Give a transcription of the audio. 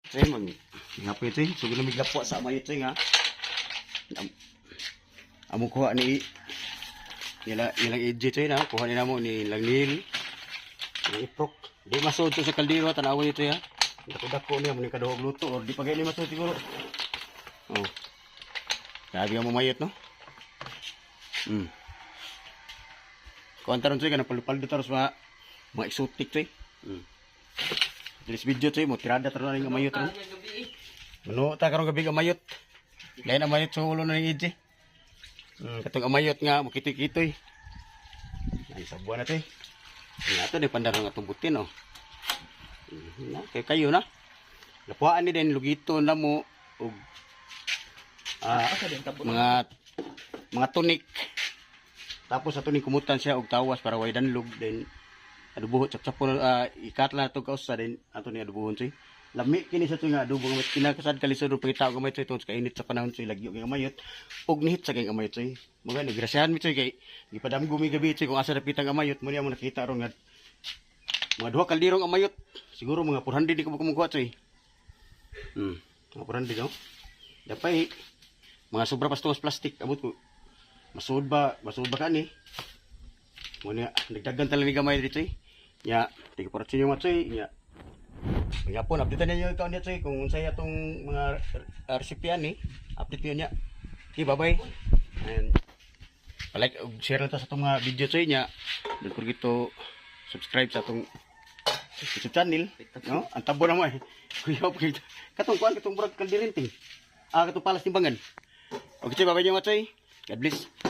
Choy mag ngapoy choy. So ginamig lapo sa mayo choy nga. Amo kuha ni nilang EJ choy na. Kuha nila mo ni Langnil. Ni Iprok. Di masud to sa kaldero tanaw nito ya. Dako-dako niya mo ni kaduhog luto or di pa gani masud siguro. Oh. Sabi mo mayot no? Kuantaron choy kana palupaldo taros mga exotic choy. Tulis video choy mo tirada taron nga mayot ron. Mano ta karon gabi nga mayot. Dahil ang mayot sa ulo na ng EJ. Katong amayot nga mo kitoy-kitoy. Ay sa buwan na choy. Nga to di pandarong nga tumbutin oh. Kay kayo na. Lapuan ni din lugito na mo og mga tunik. Tapos sa tuning kumutan siya og tawas para way danlog then adubuhot chap-chapon ikat na to kausa din ato ni adubuhon choy. Lami kini sa nga adubo nga kinakasad kalisod og pangitaw gamay choy tungod sa kainit sa panahon choy lagyo kay amayot og nihit sa kay amayot choy. Mga nagrasyahan mi choy kay gipadam gumi gabi choy kung asa napitang amayot mo niya mo nakita ron nga mga duha kaldirong amayot. Siguro mga 400 di ko kumukuha choy. Mga 400 no. Dapay mga sobra pastos plastic abot ko. Masud ba kani? Mo niya nagdagan tala ni gamay dito choy. Nya tigo para choy mga choy nya. Ngapon update niyo ito niya choy kung unsay atong mga recipe ani. Update niyo niya. Okay, bye-bye. And like share lang ta sa atong mga video choy nya. Don't forget to subscribe sa atong YouTube channel, no? Ang tabo na mo eh. Kuya, katong kuan katong murag kaldirinting. Katong palas timbangan. Okay, bye-bye mga choy. God bless.